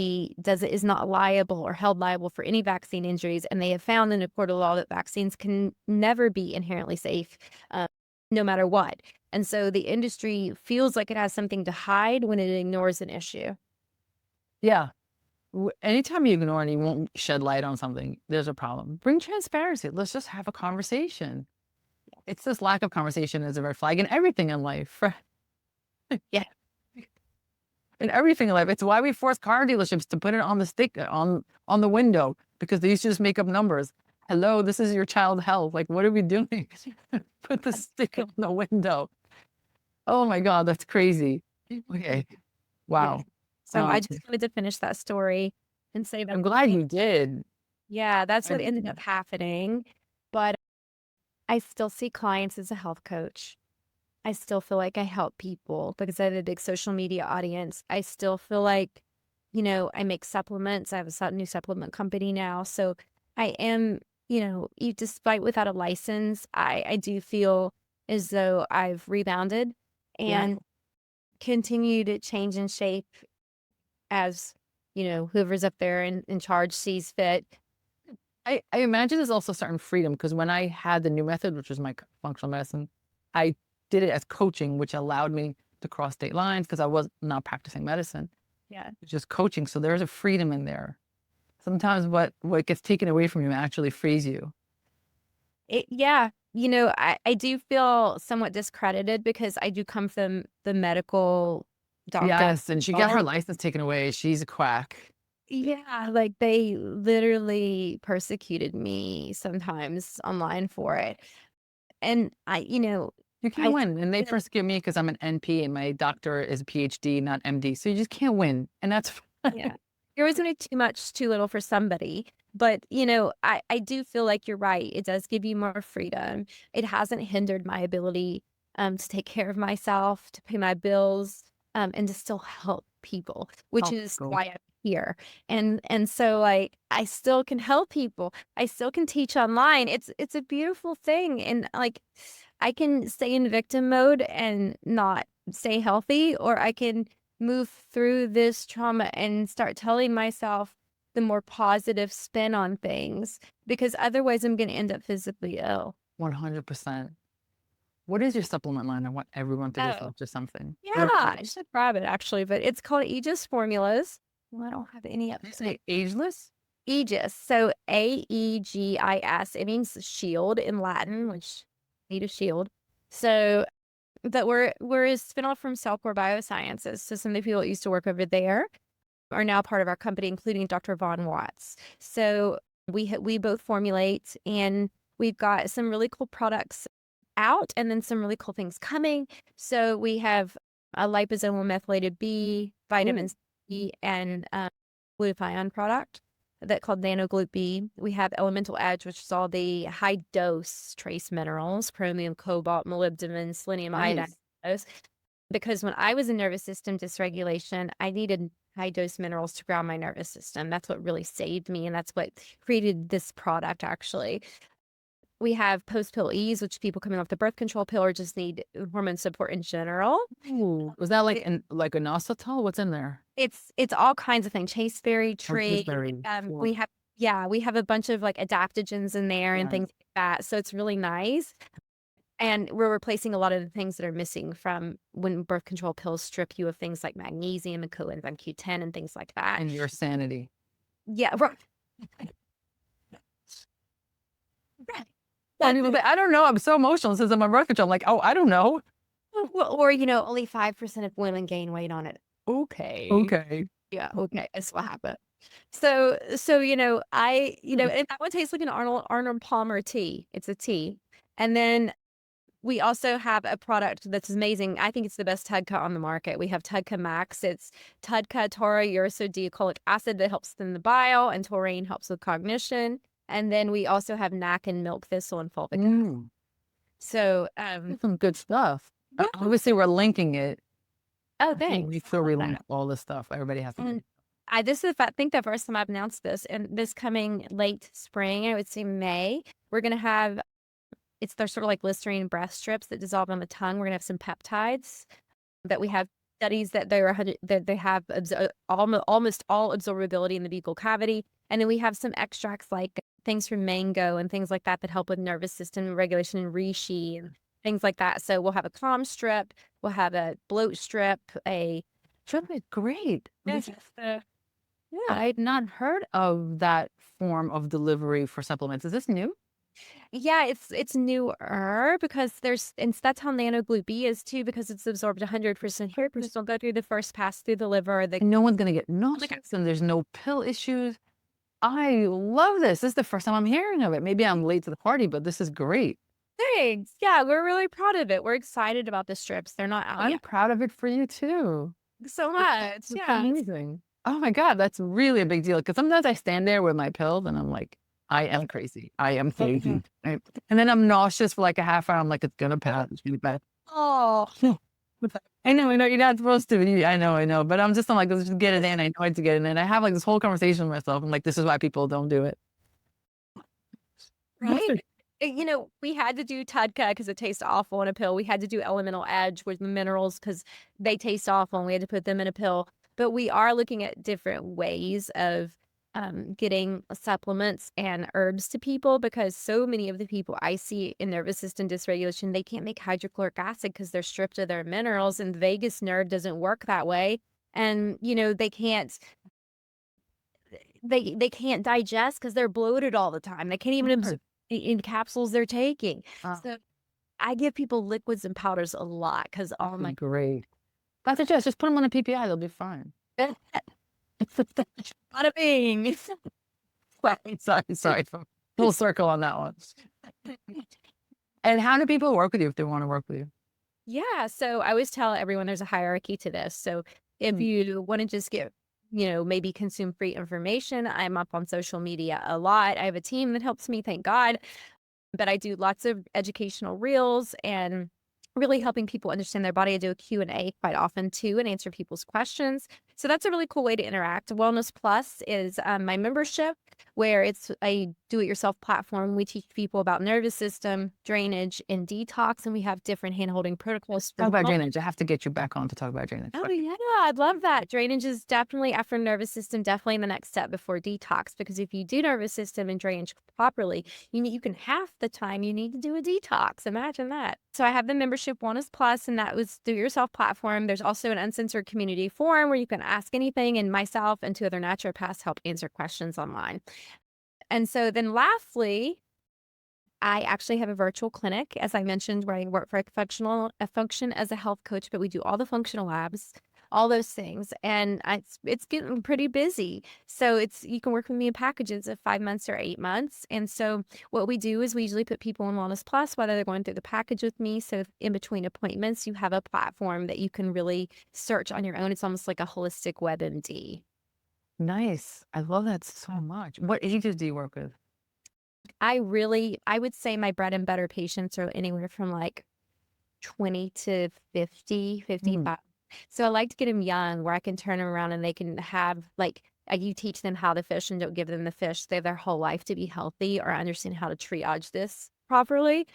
does it is not liable or held liable for any vaccine injuries. And they have found in a court of law that vaccines can never be inherently safe, no matter what. And so the industry feels like it has something to hide when it ignores an issue. Yeah. Anytime you ignore and you won't shed light on something, there's a problem. Bring transparency. Let's just have a conversation. It's this lack of conversation is a red flag in everything in life. Yeah. In everything in life. It's why we force car dealerships to put it on the stick on the window, because they used to just make up numbers. Hello, this is your child health. Like, what are we doing? Put the stick on the window. Oh my God, that's crazy. Okay. Wow. So I just wanted to finish that story and say that I'm glad you did. Yeah, that's what ended up happening. But I still see clients as a health coach. I still feel like I help people because I have a big social media audience. I still feel like, I make supplements. I have a new supplement company now. So I am, despite without a license, I do feel as though I've rebounded and continue to change and shape as, whoever's up there in charge sees fit. I imagine there's also certain freedom, because when I had the new method, which was my functional medicine, I did it as coaching, which allowed me to cross state lines because I was not practicing medicine. Yeah. It's just coaching. So there's a freedom in there. Sometimes what gets taken away from you actually frees you. Yeah. I do feel somewhat discredited because I do come from the medical doctor Yes, and she got her world. license taken away. She's a quack. Yeah, like they literally persecuted me sometimes online for it. And You can't I win. And they think persecute me because I'm an NP and my doctor is a PhD, not MD. So you just can't win. And that's fine. yeah. You're always gonna do too much, too little for somebody. But, I do feel like you're right. It does give you more freedom. It hasn't hindered my ability to take care of myself, to pay my bills, and to still help people, which Oh, is go. why I'm here. And so like I still can help people. I still can teach online. It's a beautiful thing. And like I can stay in victim mode and not stay healthy, or I can move through this trauma and start telling myself the more positive spin on things, because otherwise I'm going to end up physically ill. 100%. What is your supplement line? I want everyone to Oh, research or something. yeah. I should grab it actually, but it's called Aegis Formulas. Well, I don't have any up Did you there. say ageless? Aegis. So Aegis. It means shield in Latin, which need a shield. So that we're a spinoff from Cellcore Biosciences. So some of the people that used to work over there are now part of our company, including Dr. Von Watts. So we both formulate, and we've got some really cool products out, and then some really cool things coming. So we have a liposomal methylated B, vitamin C, and glutathione product that called Nanoglut B. We have Elemental Edge, which is all the high dose trace minerals, chromium, cobalt, molybdenum, selenium, iodine. Nice. Those. Because when I was in nervous system dysregulation, I needed high dose minerals to ground my nervous system. That's what really saved me. And that's what created this product, actually. We have post pill ease, which people coming off the birth control pill or just need hormone support in general. Ooh, was that like It- like an inositol? What's in there? it's all kinds of things. Chaseberry Oh, tree. gooseberry. We have we have a bunch of like adaptogens in there and Nice. things like that. So it's really nice. And we're replacing a lot of the things that are missing from when birth control pills strip you of things like magnesium and coenzyme Q10 and things like that. And your sanity. Yeah, right. Some people say, I don't know. I'm so emotional since I'm on birth control. I'm like, oh, I don't know. Well, or only 5% of women gain weight on it. Okay. Okay. Yeah, okay. That's what happened. So, and that one tastes like an Arnold Palmer tea. It's a tea. And then we also have a product that's amazing. I think it's the best TUDCA on the market. We have TUDCA Max. It's TUDCA, tauroursodeoxycholic acid that helps thin the bile, and taurine helps with cognition. And then we also have NAC and milk thistle and fulvic. So, That's some good stuff. yeah. Obviously, we're linking it. Oh, We thanks. still relink all this stuff. Everybody has to. And this is, I think, the first time I've announced this, and this coming late spring, I would say May, we're going to have, they're sort of like Listerine breath strips that dissolve on the tongue. We're going to have some peptides that we have studies that they have almost all absorbability in the buccal cavity. And then we have some extracts like things from mango and things like that that help with nervous system regulation and reishi and things like that. So we'll have a calm strip, we'll have a bloat strip, a Strip is great. yes, I had not heard of that form of delivery for supplements. Is this new? yeah, it's newer because and that's how nanoglut B is too, because it's absorbed 100% here. It'll go through the first pass through the liver. And no one's gonna get nauseous, and there's no pill issues. I love this. This is the first time I'm hearing of it. Maybe I'm late to the party, but this is great. Thanks. Yeah, we're really proud of it. We're excited about the strips. They're not out I'm yet. proud of it for you too. So much. That's Yeah. amazing. Oh my God, that's really a big deal. Because sometimes I stand there with my pills and I'm like, I am crazy. I am crazy. Right? And then I'm nauseous for like a half hour. I'm like, it's gonna pass. It's gonna pass. Oh, I know, you're not supposed to. I know. But I'm like, let's just get it in. I know I have to get it in. I have like this whole conversation with myself. I'm like, this is why people don't do it. right. We had to do TUDCA because it tastes awful in a pill. We had to do Elemental Edge with the minerals because they taste awful and we had to put them in a pill. But we are looking at different ways of getting supplements and herbs to people, because so many of the people I see in nervous system dysregulation, they can't make hydrochloric acid because they're stripped of their minerals, and the vagus nerve doesn't work that way. And, they can't digest because they're bloated all the time. They can't even absorb in capsules they're taking. Oh, So I give people liquids and powders a lot because all my great. Dr. Jess, just put them on a PPI. They'll be fine. bada bing. Sorry. Full circle on that one. And how do people work with you if they want to work with you? Yeah, so I always tell everyone there's a hierarchy to this. So if Mm. you want to just get, maybe consume free information, I'm up on social media a lot. I have a team that helps me, thank God. But I do lots of educational reels and really helping people understand their body. I do a Q&A quite often too and answer people's questions. So that's a really cool way to interact. Wellness Plus is my membership where it's a do-it-yourself platform. We teach people about nervous system, drainage, and detox, and we have different hand-holding protocols for Talk about wellness. drainage. I have to get you back on to talk about drainage. Oh, yeah, I'd love that. Drainage is definitely, after nervous system, definitely the next step before detox, because if you do nervous system and drainage properly, you can half the time you need to do a detox. Imagine that. So I have the membership Wellness Plus, and that was do yourself platform. There's also an uncensored community forum where you can ask anything, and myself and two other naturopaths help answer questions online. And so then lastly, I actually have a virtual clinic, as I mentioned, where I work for a function as a health coach, but we do all the functional labs, all those things, and it's getting pretty busy. So you can work with me in packages of 5 months or 8 months. And so what we do is we usually put people on Wellness Plus, whether they're going through the package with me. So in between appointments, you have a platform that you can really search on your own. It's almost like a holistic WebMD. Nice. I love that so much. What ages do you work with? I would say my bread and butter patients are anywhere from like 20 to 50, Mm. 55. So I like to get them young where I can turn them around and they can have you teach them how to fish and don't give them the fish. They have their whole life to be healthy or understand how to triage this properly.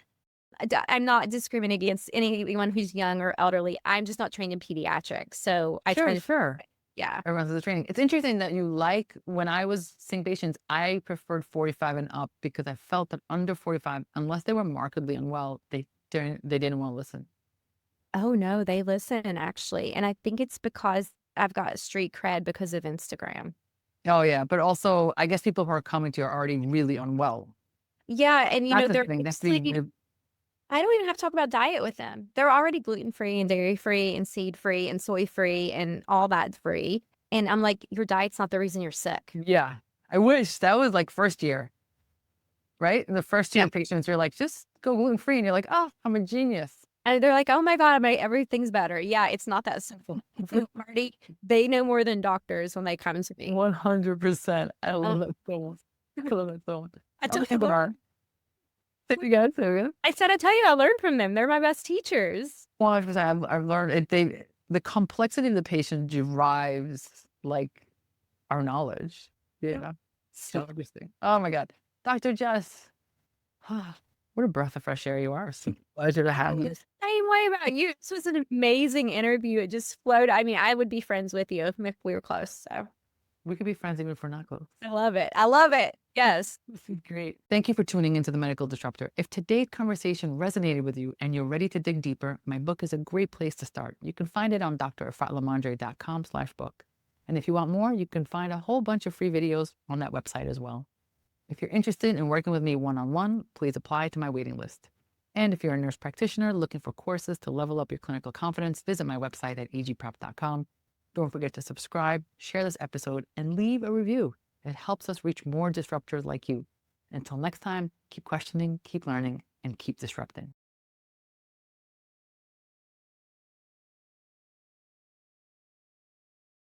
I'm not discriminating against anyone who's young or elderly. I'm just not trained in pediatrics. So I try to, Sure. yeah. Everyone does the training. It's interesting that when I was seeing patients, I preferred 45 and up because I felt that under 45, unless they were markedly unwell, they didn't want to listen. Oh no, they listen actually. And I think it's because I've got street cred because of Instagram. Oh yeah, but also I guess people who are coming to you are already really unwell. Yeah, and That's the they're thing. That's mostly the I don't even have to talk about diet with them. They're already gluten-free and dairy-free and seed-free and soy-free and all that free. And I'm like, your diet's not the reason you're sick. yeah. I wish that was like first year, right? The first year Yeah. patients are like, just go gluten free, and you're like, oh, I'm a genius. And they're like, oh my God, everything's better. Yeah, it's not that simple. Marty, they know more than doctors when they come to me. 100%. I Um, love that so much. I love that so much. I Oh tell my you, God. Say it again, say it again. I said, I tell you, I learned from them. They're my best teachers. 100%. I've learned it. The complexity of the patient drives like our knowledge. Yeah. So interesting. Oh my God. Dr. Jess. What a breath of fresh air you are. It's a pleasure to have you. Same way about you. This was an amazing interview. It just flowed. I mean, I would be friends with you if we were close. So We could be friends even if we're not close. I love it. I love it. Yes. This is great. Thank you for tuning into the Medical Disruptor. If today's conversation resonated with you and you're ready to dig deeper, my book is a great place to start. You can find it on drfatlamandre.com/book. And if you want more, you can find a whole bunch of free videos on that website as well. If you're interested in working with me one-on-one, please apply to my waiting list. And if you're a nurse practitioner looking for courses to level up your clinical confidence, visit my website at egprep.com. Don't forget to subscribe, share this episode, and leave a review. It helps us reach more disruptors like you. Until next time, keep questioning, keep learning, and keep disrupting.